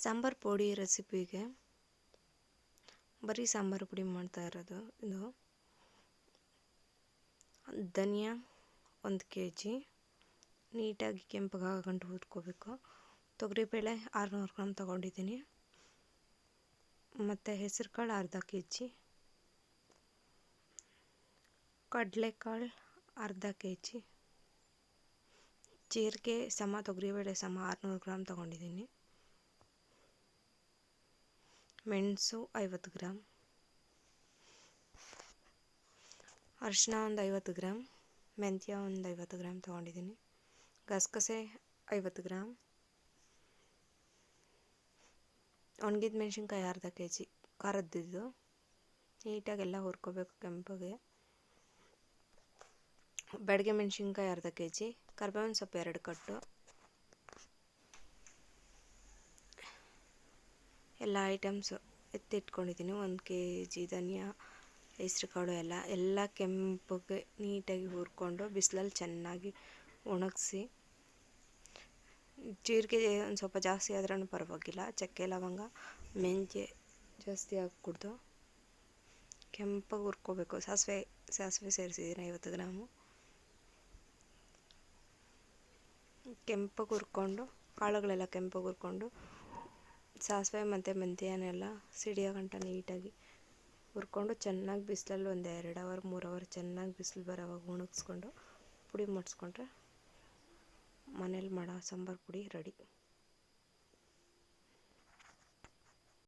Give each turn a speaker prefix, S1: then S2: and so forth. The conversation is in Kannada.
S1: ಸಾಂಬಾರು ಪುಡಿ ರೆಸಿಪಿಗೆ ಬರೀ ಸಾಂಬಾರು ಪುಡಿ ಮಾಡ್ತಾ ಇರೋದು. ಇದು ಧನಿಯಾ 1 kg ನೀಟಾಗಿ ಕೆಂಪಗಾಗಂಟು ಹುರ್ಕೋಬೇಕು. ತೊಗರಿಬೇಳೆ 600 ಗ್ರಾಮ್ ತೊಗೊಂಡಿದ್ದೀನಿ. ಮತ್ತು ಹೆಸರು ಕಾಳು ಅರ್ಧ kg, ಕಡಲೆಕಾಳು ಅರ್ಧ kg, ಜೀರಿಗೆ ಸಮ ತೊಗರಿಬೇಳೆ ಸಮ 600 ಗ್ರಾಮ್ ತೊಗೊಂಡಿದ್ದೀನಿ. ಮೆಣಸು 50 ಗ್ರಾಮ್, ಅರಿಶಿನ ಒಂದು 50 ಗ್ರಾಮ್, ಮೆಂತ್ಯ ಒಂದು 50 ಗ್ರಾಮ್ ತೊಗೊಂಡಿದ್ದೀನಿ. ಗಸಗಸೆ 50 ಗ್ರಾಮ್, ಒಣಗಿದ ಮೆಣಸಿನ್ಕಾಯಿ ಅರ್ಧ kg ಖಾರದ್ದಿದ್ದು. ನೀಟಾಗೆಲ್ಲ ಹುರ್ಕೋಬೇಕು ಕೆಂಪಗೆ. ಬ್ಯಾಡಗೆ ಮೆಣಸಿನ್ಕಾಯಿ ಅರ್ಧ kg, ಕರಿಬೇವಿನ ಸೊಪ್ಪು 2 ಕಟ್ಟು. ಎಲ್ಲ ಐಟಮ್ಸು ಎತ್ತಿಟ್ಕೊಂಡಿದ್ದೀನಿ. 1 kg ಧನಿಯಾ, ಹೆಸ್ರು ಕಾಳು ಎಲ್ಲ ಕೆಂಪಗೆ ನೀಟಾಗಿ ಹುರ್ಕೊಂಡು ಬಿಸಿಲಲ್ಲಿ ಚೆನ್ನಾಗಿ ಒಣಗಿಸಿ. ಜೀರಿಗೆ ಒಂದು ಸ್ವಲ್ಪ ಜಾಸ್ತಿ ಆದ್ರೂ ಪರವಾಗಿಲ್ಲ. ಚಕ್ಕೆ ಲವಂಗ ಮೆಂತ್ಯ ಜಾಸ್ತಿ ಹಾಕ್ಕೊಡ್ದು ಕೆಂಪಗೆ ಹುರ್ಕೋಬೇಕು. ಸಾಸಿವೆ ಸೇರಿಸಿದ್ದೀನಿ 50 ಗ್ರಾಮು. ಕೆಂಪಗೆ ಹುರ್ಕೊಂಡು ಕಾಳುಗಳೆಲ್ಲ ಕೆಂಪಗೆ ಹುರ್ಕೊಂಡು ಸಾಸಿವೆ ಮತ್ತು ಮೆಂತ್ಯನೆಲ್ಲ ಸಿಡಿಯೋ ಗಂಟ ನೀಟಾಗಿ ಹುರ್ಕೊಂಡು ಚೆನ್ನಾಗಿ ಬಿಸಿಲಲ್ಲಿ ಒಂದು 2 ಅವರ್ 3 ಅವರ್ ಚೆನ್ನಾಗಿ ಬಿಸಿಲು ಬರೋವಾಗ ಒಣಗಿಸ್ಕೊಂಡು ಪುಡಿ ಮಾಡಿಸ್ಕೊಂಡ್ರೆ ಮನೇಲಿ ಮಾಡೋ ಸಾಂಬಾರು ಪುಡಿ ರೆಡಿ.